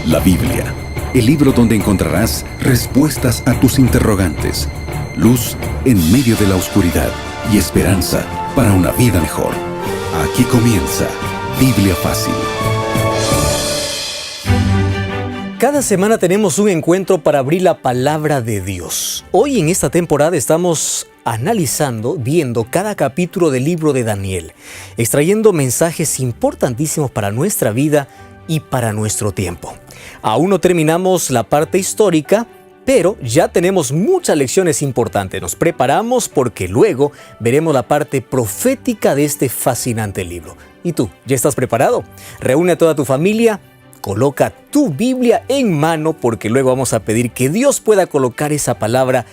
La Biblia, el libro donde encontrarás respuestas a tus interrogantes, luz en medio de la oscuridad y esperanza para una vida mejor. Aquí comienza Biblia Fácil. Cada semana tenemos un encuentro para abrir la palabra de Dios. Hoy en esta temporada estamos viendo cada capítulo del libro de Daniel, extrayendo mensajes importantísimos para nuestra vida y para nuestro tiempo. Aún no terminamos la parte histórica, pero ya tenemos muchas lecciones importantes. Nos preparamos porque luego veremos la parte profética de este fascinante libro. ¿Y tú, ya estás preparado? Reúne a toda tu familia. Coloca tu Biblia en mano porque luego vamos a pedir que Dios pueda colocar esa palabra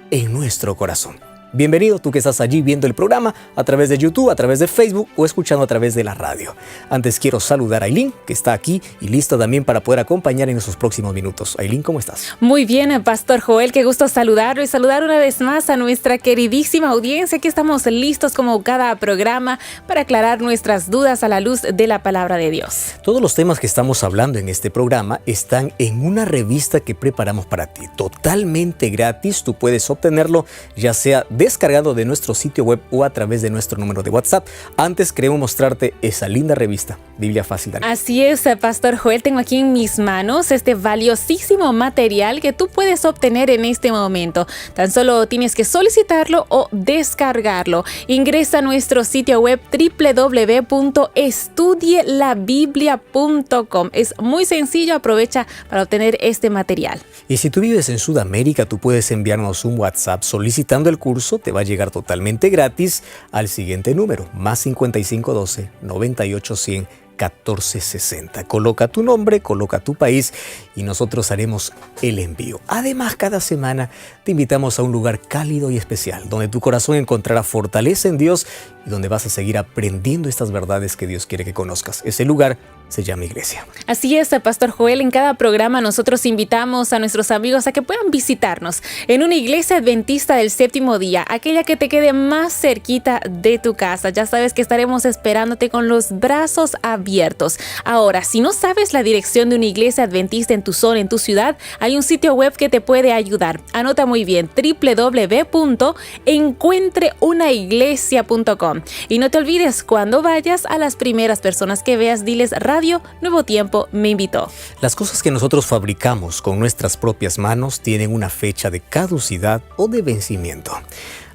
en nuestro corazón. Bienvenido tú que estás allí viendo el programa a través de YouTube, a través de Facebook o escuchando a través de la radio. Antes quiero saludar a Aileen, que está aquí y lista también para poder acompañar en esos próximos minutos. Aileen, ¿cómo estás? Muy bien, Pastor Joel, qué gusto saludarlo y saludar una vez más a nuestra queridísima audiencia. Aquí estamos listos como cada programa para aclarar nuestras dudas a la luz de la palabra de Dios. Todos los temas que estamos hablando en este programa están en una revista que preparamos para ti, totalmente gratis. Tú puedes obtenerlo ya sea descargado de nuestro sitio web o a través de nuestro número de WhatsApp. Antes queremos mostrarte esa linda revista, Biblia Fácil. Así es, Pastor Joel, tengo aquí en mis manos este valiosísimo material que tú puedes obtener en este momento. Tan solo tienes que solicitarlo o descargarlo. Ingresa a nuestro sitio web www.estudielabiblia.com. Es muy sencillo, aprovecha para obtener este material. Y si tú vives en Sudamérica, tú puedes enviarnos un WhatsApp solicitando el curso. Te va a llegar totalmente gratis al siguiente número, más 5512 98 100 1460. Coloca tu nombre, coloca tu país y nosotros haremos el envío. Además, cada semana te invitamos a un lugar cálido y especial, donde tu corazón encontrará fortaleza en Dios y donde vas a seguir aprendiendo estas verdades que Dios quiere que conozcas. Ese lugar se llama iglesia. Así es, Pastor Joel. En cada programa nosotros invitamos a nuestros amigos a que puedan visitarnos en una iglesia adventista del séptimo día, aquella que te quede más cerquita de tu casa. Ya sabes que estaremos esperándote con los brazos abiertos. Ahora, si no sabes la dirección de una iglesia adventista en tu zona, en tu ciudad, hay un sitio web que te puede ayudar. Anota muy bien, www.encuentreunaiglesia.com. Y no te olvides, cuando vayas, a las primeras personas que veas, diles: Radio Nuevo Tiempo me invitó. Las cosas que nosotros fabricamos con nuestras propias manos tienen una fecha de caducidad o de vencimiento.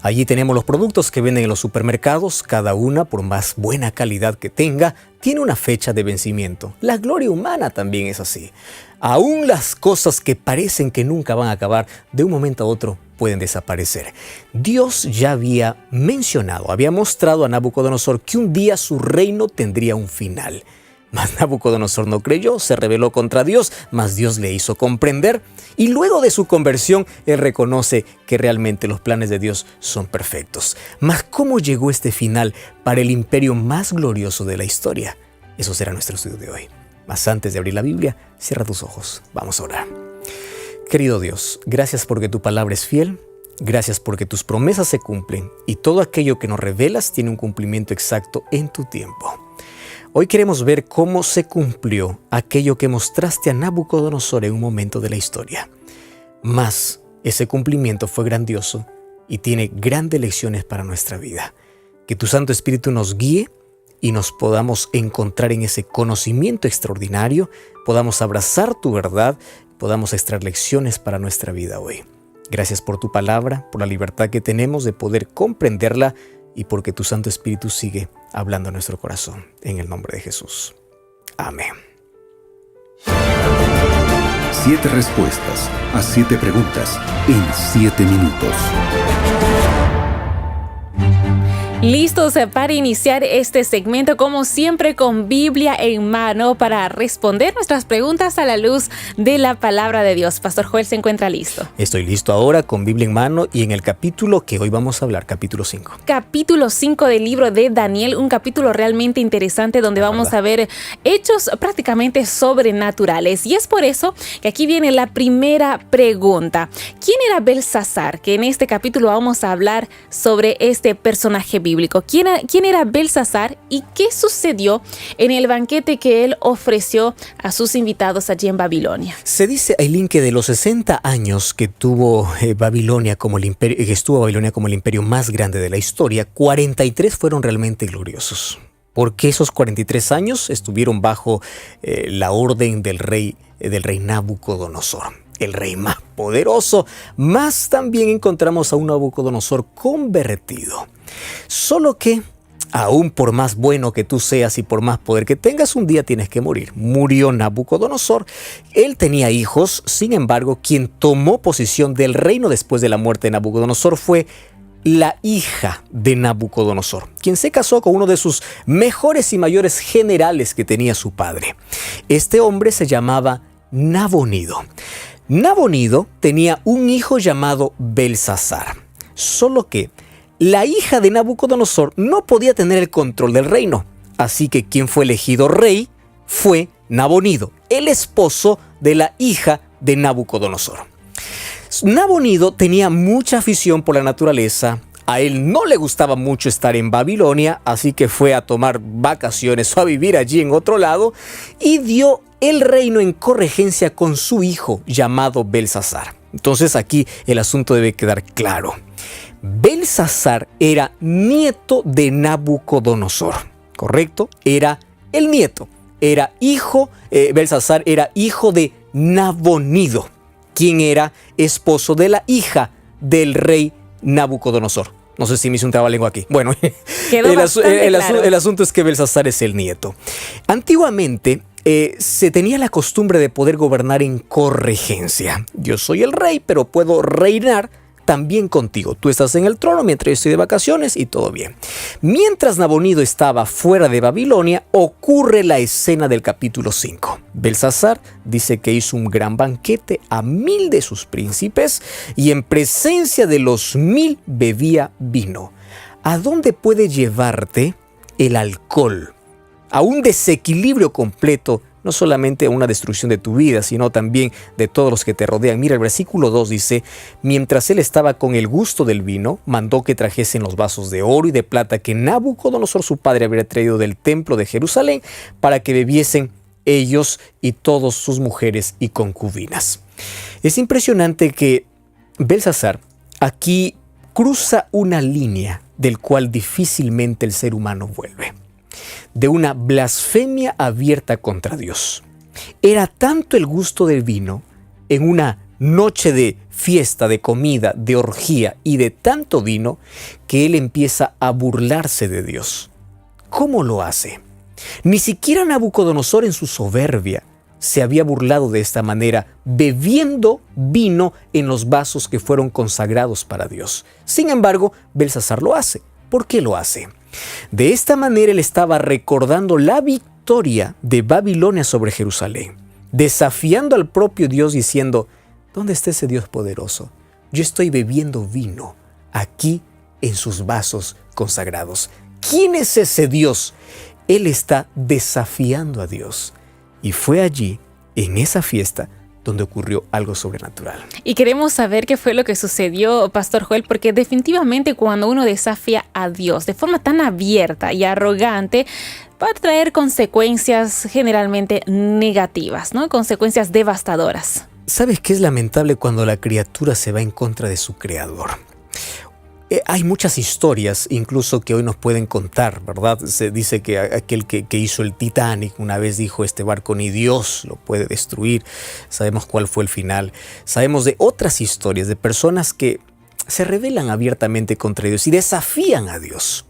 Allí tenemos los productos que venden en los supermercados. Cada una, por más buena calidad que tenga, tiene una fecha de vencimiento. La gloria humana también es así. Aún las cosas que parecen que nunca van a acabar, de un momento a otro pueden desaparecer. Dios ya había mostrado a Nabucodonosor que un día su reino tendría un final. Mas Nabucodonosor no creyó, se rebeló contra Dios, mas Dios le hizo comprender y luego de su conversión, él reconoce que realmente los planes de Dios son perfectos. Mas ¿cómo llegó este final para el imperio más glorioso de la historia? Eso será nuestro estudio de hoy. Mas antes de abrir la Biblia, cierra tus ojos. Vamos a orar. Querido Dios, gracias porque tu palabra es fiel. Gracias porque tus promesas se cumplen y todo aquello que nos revelas tiene un cumplimiento exacto en tu tiempo. Hoy queremos ver cómo se cumplió aquello que mostraste a Nabucodonosor en un momento de la historia. Mas ese cumplimiento fue grandioso y tiene grandes lecciones para nuestra vida. Que tu Santo Espíritu nos guíe y nos podamos encontrar en ese conocimiento extraordinario, podamos abrazar tu verdad, podamos extraer lecciones para nuestra vida hoy. Gracias por tu palabra, por la libertad que tenemos de poder comprenderla y porque tu Santo Espíritu sigue hablando a nuestro corazón. En el nombre de Jesús. Amén. 7 respuestas a 7 preguntas en 7 minutos. Listos para iniciar este segmento, como siempre, con Biblia en mano para responder nuestras preguntas a la luz de la palabra de Dios. Pastor Joel se encuentra listo. Estoy listo ahora con Biblia en mano y en el capítulo que hoy vamos a hablar, capítulo 5. Capítulo 5 del libro de Daniel, un capítulo realmente interesante donde vamos a ver hechos prácticamente sobrenaturales. Y es por eso que aquí viene la primera pregunta. ¿Quién era Belsasar? Que en este capítulo vamos a hablar sobre este personaje bíblico. ¿Quién era Belsasar y qué sucedió en el banquete que él ofreció a sus invitados allí en Babilonia? Se dice, Ailín, que de los 60 años que tuvo Babilonia como el imperio, que estuvo Babilonia como el imperio más grande de la historia, 43 fueron realmente gloriosos. Porque esos 43 años estuvieron bajo la orden del rey Nabucodonosor, el rey más poderoso. Más también encontramos a un Nabucodonosor convertido. Solo que, aún por más bueno que tú seas y por más poder que tengas, un día tienes que morir. Murió Nabucodonosor. Él tenía hijos, sin embargo, quien tomó posesión del reino después de la muerte de Nabucodonosor fue la hija de Nabucodonosor, quien se casó con uno de sus mejores y mayores generales que tenía su padre. Este hombre se llamaba Nabonido. Nabonido tenía un hijo llamado Belsasar, solo que la hija de Nabucodonosor no podía tener el control del reino, así que quien fue elegido rey fue Nabonido, el esposo de la hija de Nabucodonosor. Nabonido tenía mucha afición por la naturaleza. A él no le gustaba mucho estar en Babilonia, así que fue a tomar vacaciones o a vivir allí en otro lado y dio el reino en corregencia con su hijo llamado Belsasar. Entonces aquí el asunto debe quedar claro. Belsasar era nieto de Nabucodonosor, ¿correcto? Era el nieto. Era hijo, Belsasar era hijo de Nabonido, quien era esposo de la hija del rey Nabucodonosor. No sé si me hice un trabalengua aquí. Bueno, el asunto es que Belsasar es el nieto. Antiguamente se tenía la costumbre de poder gobernar en corregencia. Yo soy el rey, pero puedo reinar también contigo. Tú estás en el trono mientras yo estoy de vacaciones y todo bien. Mientras Nabonido estaba fuera de Babilonia, ocurre la escena del capítulo 5. Belsasar dice que hizo un gran banquete a 1000 de sus príncipes y en presencia de los 1000 bebía vino. ¿A dónde puede llevarte el alcohol? A un desequilibrio completo, no solamente a una destrucción de tu vida, sino también de todos los que te rodean. Mira, el versículo 2 dice, mientras él estaba con el gusto del vino, mandó que trajesen los vasos de oro y de plata que Nabucodonosor su padre había traído del templo de Jerusalén para que bebiesen ellos y todas sus mujeres y concubinas. Es impresionante que Belsasar aquí cruza una línea del cual difícilmente el ser humano vuelve. De una blasfemia abierta contra Dios. Era tanto el gusto del vino en una noche de fiesta, de comida, de orgía y de tanto vino que él empieza a burlarse de Dios. ¿Cómo lo hace? Ni siquiera Nabucodonosor en su soberbia se había burlado de esta manera, bebiendo vino en los vasos que fueron consagrados para Dios. Sin embargo, Belsasar lo hace. ¿Por qué lo hace? De esta manera él estaba recordando la victoria de Babilonia sobre Jerusalén, desafiando al propio Dios diciendo, ¿dónde está ese Dios poderoso? Yo estoy bebiendo vino aquí en sus vasos consagrados. ¿Quién es ese Dios? Él está desafiando a Dios. Y fue allí, en esa fiesta, donde ocurrió algo sobrenatural. Y queremos saber qué fue lo que sucedió, Pastor Joel, porque definitivamente cuando uno desafía a Dios de forma tan abierta y arrogante, va a traer consecuencias generalmente negativas, ¿no? Consecuencias devastadoras. ¿Sabes qué es lamentable cuando la criatura se va en contra de su creador? Hay muchas historias incluso que hoy nos pueden contar, ¿verdad? Se dice que aquel que hizo el Titanic una vez dijo, este barco ni Dios lo puede destruir. Sabemos cuál fue el final. Sabemos de otras historias de personas que se rebelan abiertamente contra Dios y desafían a Dios.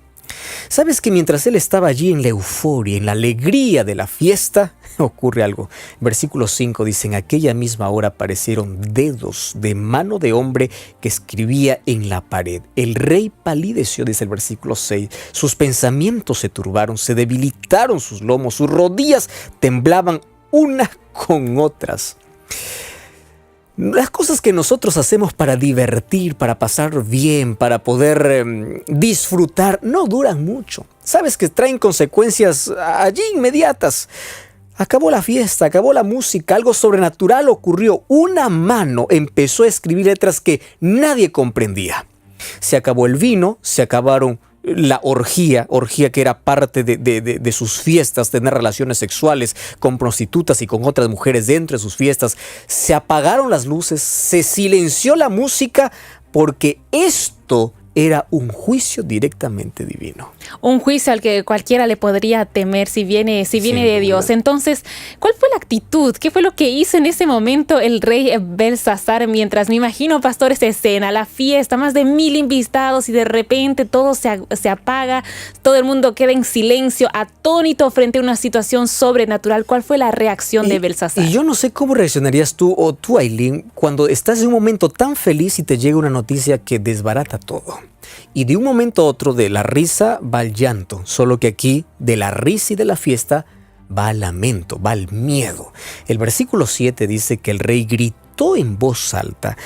¿Sabes que mientras él estaba allí en la euforia, en la alegría de la fiesta, ocurre algo? Versículo 5 dice, en aquella misma hora aparecieron dedos de mano de hombre que escribía en la pared. El rey palideció, dice el versículo 6. Sus pensamientos se turbaron, se debilitaron sus lomos, sus rodillas temblaban unas con otras. Las cosas que nosotros hacemos para divertir, para pasar bien, para poder disfrutar, no duran mucho. Sabes que traen consecuencias allí inmediatas. Acabó la fiesta, acabó la música, algo sobrenatural ocurrió. Una mano empezó a escribir letras que nadie comprendía. Se acabó el vino, se acabaron la orgía que era parte de sus fiestas, tener relaciones sexuales con prostitutas y con otras mujeres dentro de sus fiestas. Se apagaron las luces, se silenció la música, porque esto era un juicio directamente divino. Un juicio al que cualquiera le podría temer si viene de Dios. Entonces, ¿cuál fue la actitud? ¿Qué fue lo que hizo en ese momento el rey Belsasar? Mientras, me imagino, pastor, esa escena, la fiesta, más de 1000 invitados y de repente todo se apaga, todo el mundo queda en silencio, atónito frente a una situación sobrenatural. ¿Cuál fue la reacción de Belsasar? Y yo no sé cómo reaccionarías tú, Aileen, cuando estás en un momento tan feliz y te llega una noticia que desbarata todo. Y de un momento a otro, de la risa va el llanto, solo que aquí de la risa y de la fiesta va el lamento, va el miedo. El versículo 7 dice que el rey gritó en voz alta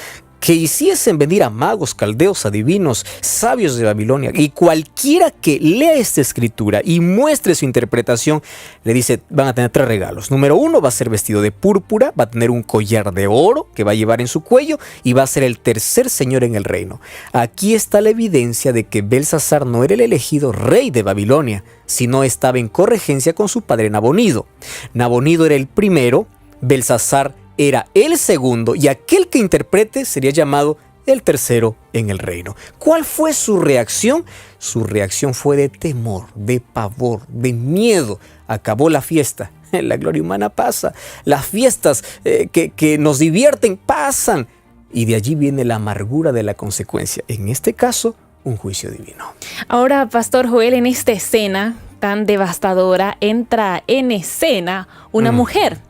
que hiciesen venir a magos, caldeos, adivinos, sabios de Babilonia, y cualquiera que lea esta escritura y muestre su interpretación, le dice, van a tener 3 regalos. Número 1, va a ser vestido de púrpura, va a tener un collar de oro que va a llevar en su cuello y va a ser el tercer señor en el reino. Aquí está la evidencia de que Belsasar no era el elegido rey de Babilonia, sino estaba en corregencia con su padre Nabonido. Nabonido era el primero, Belsasar era el segundo, y aquel que interprete sería llamado el tercero en el reino. ¿Cuál fue su reacción? Su reacción fue de temor, de pavor, de miedo. Acabó la fiesta. La gloria humana pasa. Las fiestas que nos divierten pasan. Y de allí viene la amargura de la consecuencia. En este caso, un juicio divino. Ahora, Pastor Joel, en esta escena tan devastadora, entra en escena una mujer.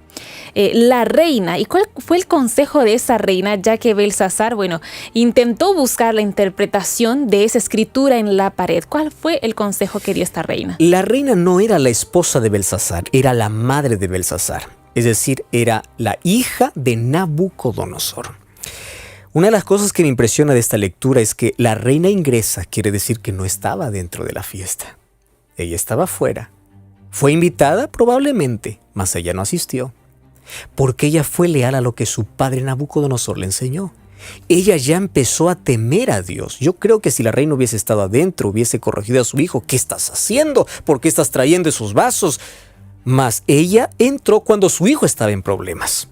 La reina. ¿Y cuál fue el consejo de esa reina? Ya que Belsasar, intentó buscar la interpretación de esa escritura en la pared. ¿Cuál fue el consejo que dio esta reina? La reina no era la esposa de Belsasar, era la madre de Belsasar. Es decir, era la hija de Nabucodonosor. Una de las cosas que me impresiona de esta lectura es que la reina ingresa, quiere decir que no estaba dentro de la fiesta. Ella estaba fuera. Fue invitada probablemente, mas ella no asistió. Porque ella fue leal a lo que su padre Nabucodonosor le enseñó. Ella ya empezó a temer a Dios. Yo creo que si la reina hubiese estado adentro, hubiese corregido a su hijo. ¿Qué estás haciendo? ¿Por qué estás trayendo esos vasos? Mas ella entró cuando su hijo estaba en problemas.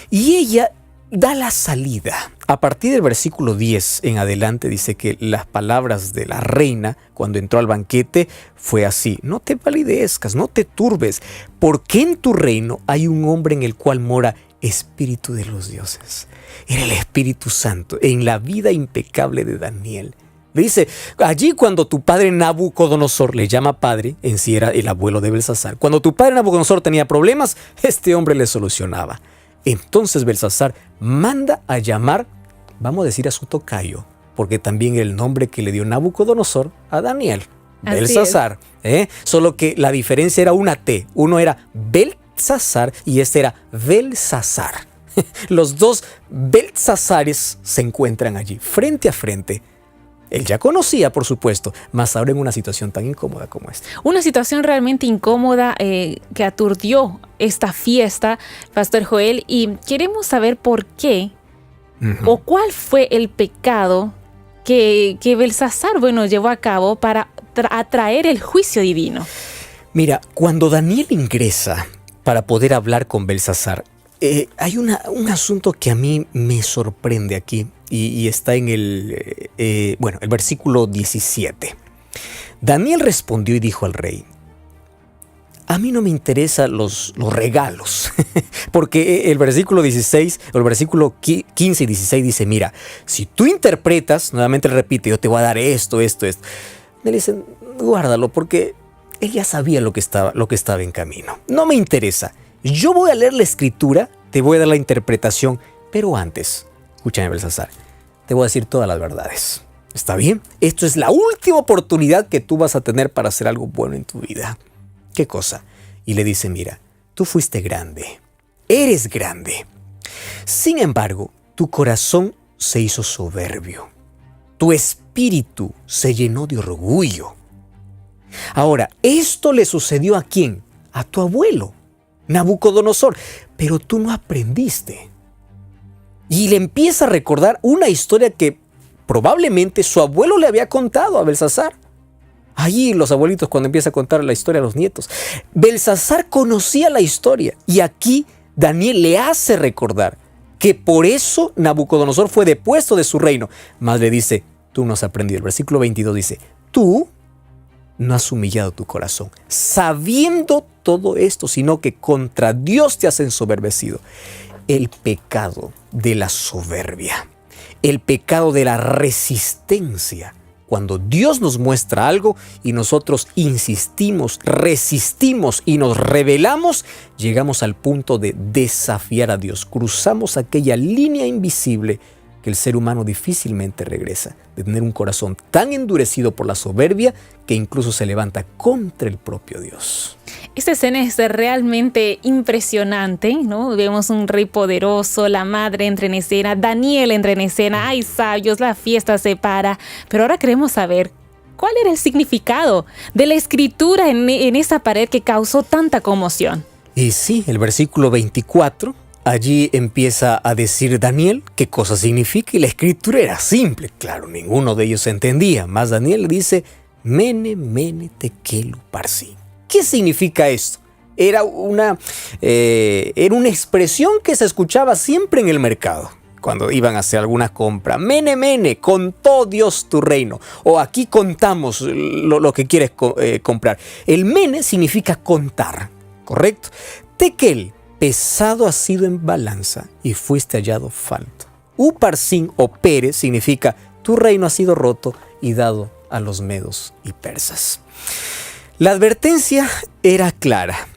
Y ella da la salida. A partir del versículo 10 en adelante dice que las palabras de la reina cuando entró al banquete fue así: no te palidezcas, no te turbes, porque en tu reino hay un hombre en el cual mora Espíritu de los dioses. Era el Espíritu Santo en la vida impecable de Daniel. Le dice, allí cuando tu padre Nabucodonosor, le llama padre, en sí era el abuelo de Belsasar, cuando tu padre Nabucodonosor tenía problemas, este hombre le solucionaba. Entonces Belsasar manda a llamar, vamos a decir, a su tocayo, porque también el nombre que le dio Nabucodonosor a Daniel, Belsasar. Solo que la diferencia era una T. Uno era Belsasar y este era Belsasar. Los dos Belsasares se encuentran allí, frente a frente. Él ya conocía, por supuesto, mas ahora en una situación tan incómoda como esta. Una situación realmente incómoda que aturdió esta fiesta, Pastor Joel, y queremos saber por qué o cuál fue el pecado que Belsasar, llevó a cabo para atraer el juicio divino. Mira, cuando Daniel ingresa para poder hablar con Belsasar, hay un asunto que a mí me sorprende aquí y está en el versículo 17. Daniel respondió y dijo al rey: a mí no me interesan los regalos, porque el versículo 16, o el versículo 15 y 16 dice, mira, si tú interpretas, nuevamente le repite, yo te voy a dar esto. Le dicen, guárdalo, porque él ya sabía lo que estaba en camino. No me interesa. Yo voy a leer la escritura, te voy a dar la interpretación, pero antes, escúchame, Belsasar, te voy a decir todas las verdades. ¿Está bien? Esto es la última oportunidad que tú vas a tener para hacer algo bueno en tu vida. ¿Qué cosa? Y le dice, mira, tú fuiste grande, eres grande. Sin embargo, tu corazón se hizo soberbio. Tu espíritu se llenó de orgullo. Ahora, esto le sucedió ¿a quién? A tu abuelo, Nabucodonosor, pero tú no aprendiste. Y le empieza a recordar una historia que probablemente su abuelo le había contado a Belsasar. Allí los abuelitos cuando empieza a contar la historia a los nietos. Belsasar conocía la historia y aquí Daniel le hace recordar que por eso Nabucodonosor fue depuesto de su reino. Mas le dice, tú no has aprendido. El versículo 22 dice, tú no has humillado tu corazón, sabiendo todo esto, sino que contra Dios te has ensoberbecido. El pecado de la soberbia, el pecado de la resistencia. Cuando Dios nos muestra algo y nosotros insistimos, resistimos y nos rebelamos, llegamos al punto de desafiar a Dios. Cruzamos aquella línea invisible que el ser humano difícilmente regresa, de tener un corazón tan endurecido por la soberbia que incluso se levanta contra el propio Dios. Esta escena es realmente impresionante, ¿no? Vemos un rey poderoso, la madre entra en escena, Daniel entra en escena, hay sabios, la fiesta se para. Pero ahora queremos saber cuál era el significado de la escritura en esa pared que causó tanta conmoción. Y sí, el versículo 24, allí empieza a decir Daniel qué cosa significa y la escritura era simple. Claro, ninguno de ellos entendía, más Daniel le dice, Mene, Mene, Tekel, Uparsin. ¿Qué significa esto? Era una expresión que se escuchaba siempre en el mercado cuando iban a hacer alguna compra. Mene, Mene, contó Dios tu reino. O aquí contamos lo que quieres comprar. El Mene significa contar, ¿correcto? Tekel, pesado has sido en balanza y fuiste hallado falto. Uparsin o Pérez significa tu reino ha sido roto y dado a los medos y persas. La advertencia era clara.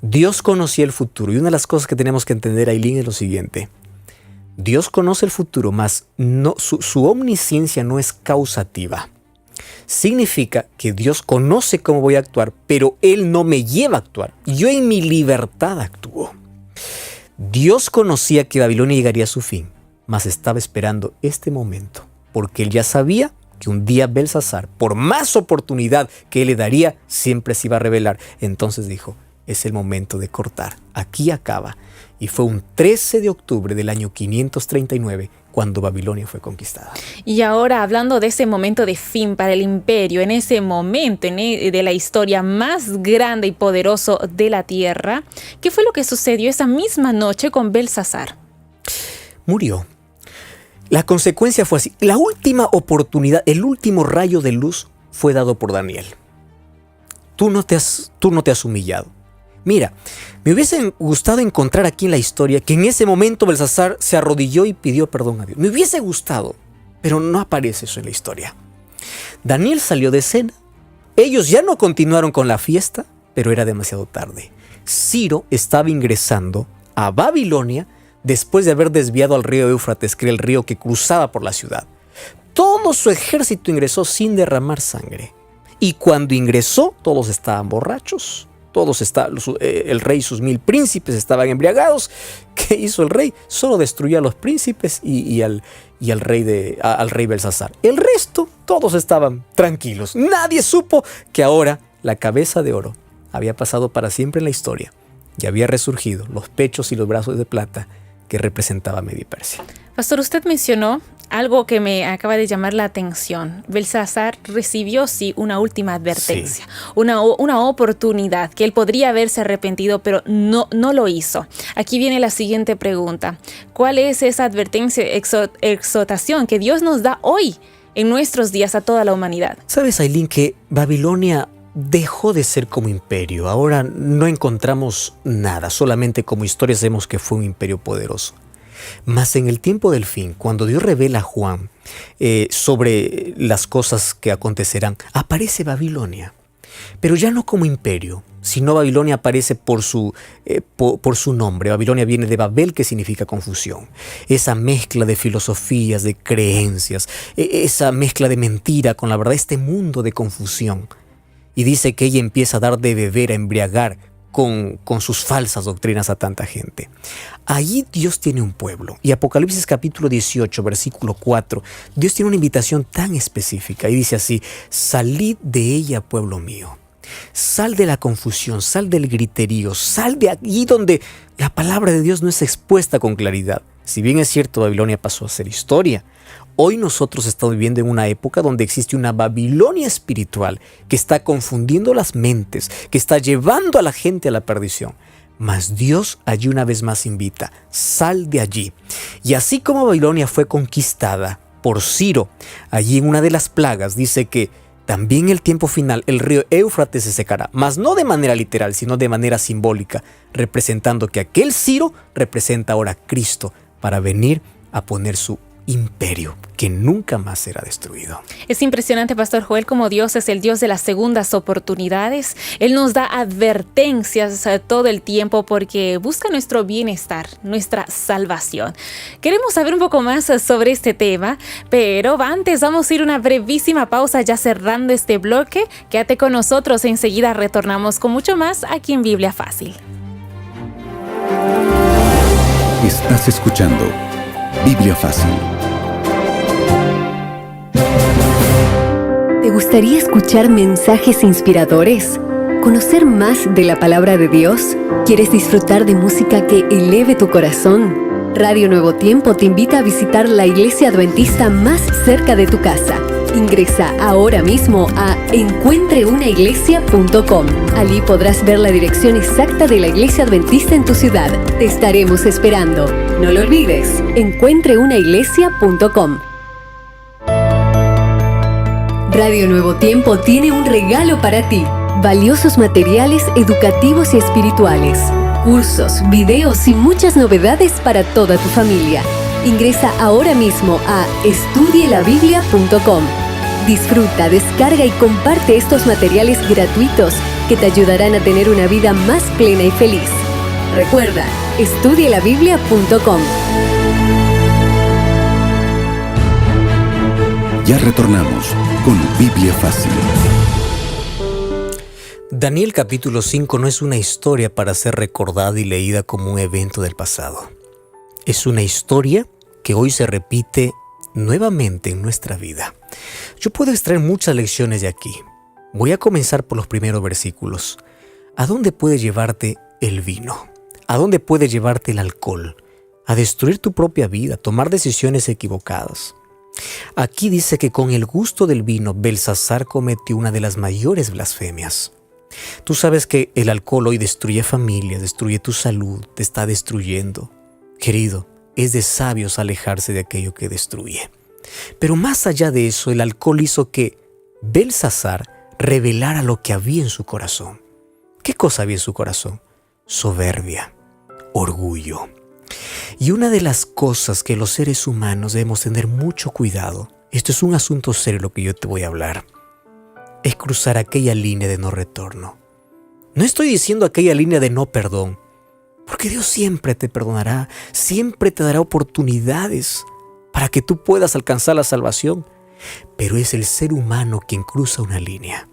Dios conocía el futuro y una de las cosas que tenemos que entender, Ailín, es lo siguiente. Dios conoce el futuro, mas no, su omnisciencia no es causativa. Significa que Dios conoce cómo voy a actuar, pero Él no me lleva a actuar. Yo en mi libertad actúo. Dios conocía que Babilonia llegaría a su fin, mas estaba esperando este momento, porque Él ya sabía que un día Belsasar, por más oportunidad que Él le daría, siempre se iba a rebelar. Entonces dijo, es el momento de cortar. Aquí acaba. Y fue un 13 de octubre del año 539 cuando Babilonia fue conquistada. Y ahora, hablando de ese momento de fin para el imperio, en ese momento de la historia más grande y poderoso de la tierra, ¿qué fue lo que sucedió esa misma noche con Belsasar? Murió. La consecuencia fue así. La última oportunidad, el último rayo de luz fue dado por Daniel. Tú no te has humillado. Mira, me hubiese gustado encontrar aquí en la historia que en ese momento Belsasar se arrodilló y pidió perdón a Dios. Me hubiese gustado, pero no aparece eso en la historia. Daniel salió de cena. Ellos ya no continuaron con la fiesta, pero era demasiado tarde. Ciro estaba ingresando a Babilonia después de haber desviado al río Éufrates, que era el río que cruzaba por la ciudad. Todo su ejército ingresó sin derramar sangre. Y cuando ingresó, todos estaban borrachos. El rey y sus 1000 príncipes estaban embriagados. ¿Qué hizo el rey? Solo destruyó a los príncipes y al rey Belsasar. El resto, todos estaban tranquilos. Nadie supo que ahora la cabeza de oro había pasado para siempre en la historia y había resurgido los pechos y los brazos de plata que representaba Media y Persia. Pastor, usted mencionó algo que me acaba de llamar la atención. Belsasar recibió, sí, una última advertencia, sí, una oportunidad que él podría haberse arrepentido, pero no lo hizo. Aquí viene la siguiente pregunta. ¿Cuál es esa advertencia, exhortación que Dios nos da hoy, en nuestros días, a toda la humanidad? ¿Sabes, Ailín, que Babilonia dejó de ser como imperio? Ahora no encontramos nada, solamente como historia sabemos que fue un imperio poderoso. Mas en el tiempo del fin, cuando Dios revela a Juan sobre las cosas que acontecerán, aparece Babilonia, pero ya no como imperio, sino Babilonia aparece por su nombre. Babilonia viene de Babel, que significa confusión. Esa mezcla de filosofías, de creencias, esa mezcla de mentira con la verdad, este mundo de confusión. Y dice que ella empieza a dar de beber, a embriagar con sus falsas doctrinas a tanta gente. Allí Dios tiene un pueblo. Y Apocalipsis capítulo 18, versículo 4, Dios tiene una invitación tan específica y dice así: salid de ella, pueblo mío. Sal de la confusión, sal del griterío, sal de allí donde la palabra de Dios no es expuesta con claridad. Si bien es cierto, Babilonia pasó a ser historia, Hoy nosotros estamos viviendo en una época donde existe una Babilonia espiritual que está confundiendo las mentes, que está llevando a la gente a la perdición. Mas Dios allí una vez más invita, sal de allí. Y así como Babilonia fue conquistada por Ciro, allí en una de las plagas dice que también en el tiempo final el río Éufrates se secará, mas no de manera literal, sino de manera simbólica, representando que aquel Ciro representa ahora a Cristo para venir a poner su imperio que nunca más será destruido. Es impresionante, Pastor Joel, como Dios es el Dios de las segundas oportunidades. Él nos da advertencias todo el tiempo porque busca nuestro bienestar, nuestra salvación. Queremos saber un poco más sobre este tema, pero antes vamos a ir a una brevísima pausa ya cerrando este bloque. Quédate con nosotros, enseguida retornamos con mucho más aquí en Biblia Fácil. Estás escuchando Biblia Fácil. ¿Te gustaría escuchar mensajes inspiradores? ¿Conocer más de la palabra de Dios? ¿Quieres disfrutar de música que eleve tu corazón? Radio Nuevo Tiempo te invita a visitar la iglesia adventista más cerca de tu casa. Ingresa ahora mismo a encuentreunaiglesia.com. Allí podrás ver la dirección exacta de la iglesia adventista en tu ciudad. Te estaremos esperando. No lo olvides, encuentreunaiglesia.com. Radio Nuevo Tiempo tiene un regalo para ti. Valiosos materiales educativos y espirituales, cursos, videos y muchas novedades para toda tu familia. Ingresa ahora mismo a estudielabiblia.com. Disfruta, descarga y comparte estos materiales gratuitos que te ayudarán a tener una vida más plena y feliz. Recuerda, estudielabiblia.com. Ya retornamos con Biblia Fácil. Daniel capítulo 5 no es una historia para ser recordada y leída como un evento del pasado. Es una historia que hoy se repite nuevamente en nuestra vida. Yo puedo extraer muchas lecciones de aquí. Voy a comenzar por los primeros versículos. ¿A dónde puede llevarte el vino? ¿A dónde puede llevarte el alcohol? A destruir tu propia vida, a tomar decisiones equivocadas. Aquí dice que con el gusto del vino, Belsasar cometió una de las mayores blasfemias. Tú sabes que el alcohol hoy destruye familias, destruye tu salud, te está destruyendo. Querido, es de sabios alejarse de aquello que destruye. Pero más allá de eso, el alcohol hizo que Belsasar revelara lo que había en su corazón. ¿Qué cosa había en su corazón? Soberbia, orgullo. Y una de las cosas que los seres humanos debemos tener mucho cuidado, esto es un asunto serio lo que yo te voy a hablar, es cruzar aquella línea de no retorno. No estoy diciendo aquella línea de no perdón, porque Dios siempre te perdonará, siempre te dará oportunidades para que tú puedas alcanzar la salvación, pero es el ser humano quien cruza una línea.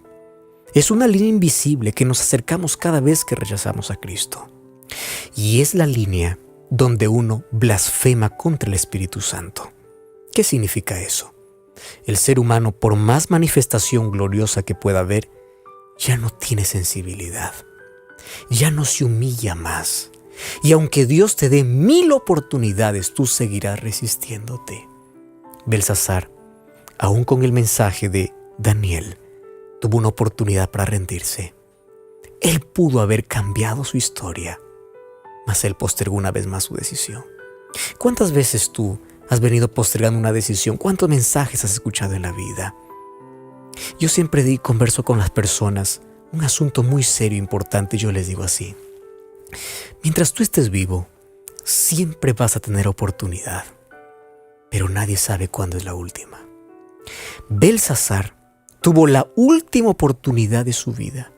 Es una línea invisible que nos acercamos cada vez que rechazamos a Cristo. Y es la línea donde uno blasfema contra el Espíritu Santo. ¿Qué significa eso? El ser humano, por más manifestación gloriosa que pueda haber, ya no tiene sensibilidad, ya no se humilla más. Y aunque Dios te dé 1000 oportunidades, tú seguirás resistiéndote. Belsasar, aún con el mensaje de Daniel, tuvo una oportunidad para rendirse. Él pudo haber cambiado su historia, mas él postergó una vez más su decisión. ¿Cuántas veces tú has venido postergando una decisión? ¿Cuántos mensajes has escuchado en la vida? Yo siempre converso con las personas un asunto muy serio e importante. Yo les digo así: mientras tú estés vivo, siempre vas a tener oportunidad, pero nadie sabe cuándo es la última. Belsasar tuvo la última oportunidad de su vida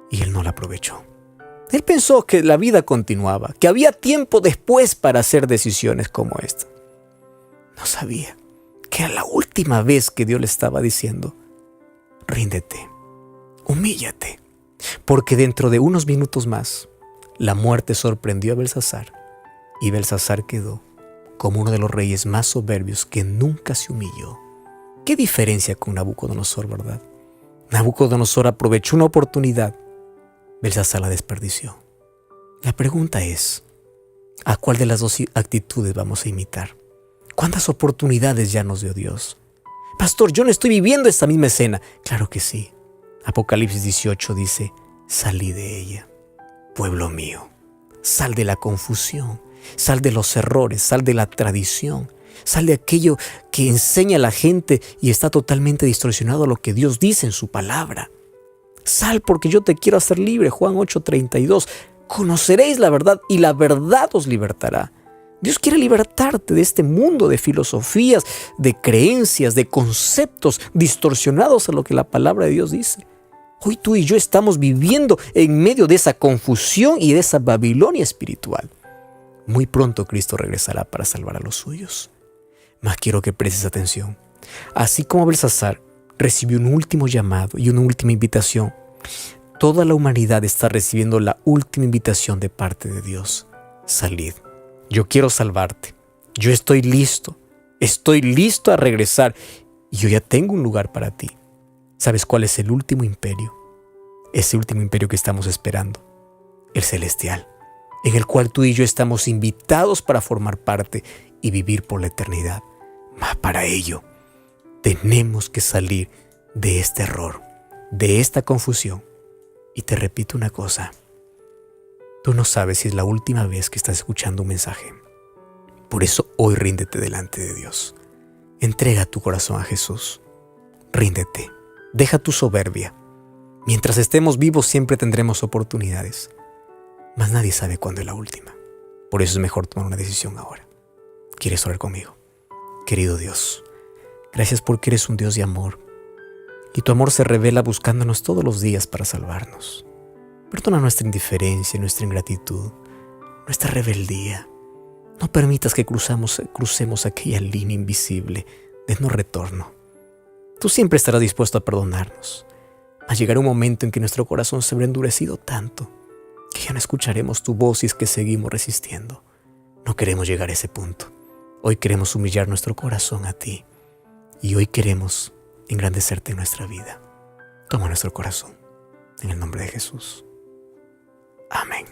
y él no la aprovechó. Él pensó que la vida continuaba, que había tiempo después para hacer decisiones como esta. No sabía que era la última vez que Dios le estaba diciendo: ríndete, humíllate, porque dentro de unos minutos más la muerte sorprendió a Belsasar y Belsasar quedó como uno de los reyes más soberbios que nunca se humilló. ¿Qué diferencia con Nabucodonosor, verdad? Nabucodonosor aprovechó una oportunidad, Belsasar la desperdició. La pregunta es: ¿a cuál de las dos actitudes vamos a imitar? ¿Cuántas oportunidades ya nos dio Dios? Pastor, yo no estoy viviendo esta misma escena. Claro que sí. Apocalipsis 18 dice, salí de ella, pueblo mío. Sal de la confusión, sal de los errores, sal de la tradición, sal de aquello que enseña a la gente y está totalmente distorsionado a lo que Dios dice en su palabra. Sal porque yo te quiero hacer libre. Juan 8:32. Conoceréis la verdad y la verdad os libertará. Dios quiere libertarte de este mundo de filosofías, de creencias, de conceptos distorsionados a lo que la palabra de Dios dice. Hoy tú y yo estamos viviendo en medio de esa confusión y de esa Babilonia espiritual. Muy pronto Cristo regresará para salvar a los suyos. Mas quiero que prestes atención. Así como Belsasar recibió un último llamado y una última invitación, toda la humanidad está recibiendo la última invitación de parte de Dios. Salid. Yo quiero salvarte. Yo estoy listo a regresar y yo ya tengo un lugar para ti. ¿Sabes cuál es el último imperio? Ese último imperio que estamos esperando, el celestial, en el cual tú y yo estamos invitados para formar parte y vivir por la eternidad. Mas para ello, tenemos que salir de este error, de esta confusión. Y te repito una cosa, tú no sabes si es la última vez que estás escuchando un mensaje. Por eso hoy ríndete delante de Dios. Entrega tu corazón a Jesús. Ríndete. Deja tu soberbia. Mientras estemos vivos siempre tendremos oportunidades. Mas nadie sabe cuándo es la última. Por eso es mejor tomar una decisión ahora. ¿Quieres orar conmigo? Querido Dios, gracias porque eres un Dios de amor. Y tu amor se revela buscándonos todos los días para salvarnos. Perdona nuestra indiferencia, nuestra ingratitud, nuestra rebeldía. No permitas que crucemos aquella línea invisible de no retorno. Tú siempre estarás dispuesto a perdonarnos. Mas llegará un momento en que nuestro corazón se habrá endurecido tanto que ya no escucharemos tu voz si es que seguimos resistiendo. No queremos llegar a ese punto. Hoy queremos humillar nuestro corazón a ti. Y hoy queremos engrandecerte en nuestra vida. Toma nuestro corazón. En el nombre de Jesús. Amén.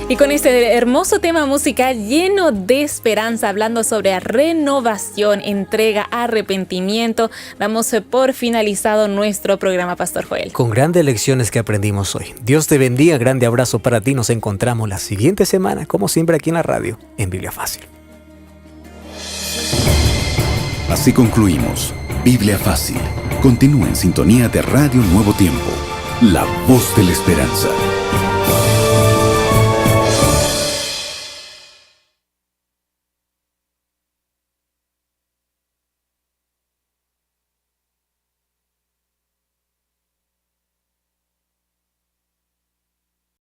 Y con este hermoso tema musical lleno de esperanza, hablando sobre renovación, entrega, arrepentimiento, damos por finalizado nuestro programa, Pastor Joel. Con grandes lecciones que aprendimos hoy. Dios te bendiga, grande abrazo para ti. Nos encontramos la siguiente semana, como siempre aquí en la radio, en Biblia Fácil. Así concluimos Biblia Fácil. Continúa en sintonía de Radio Nuevo Tiempo, la voz de la esperanza.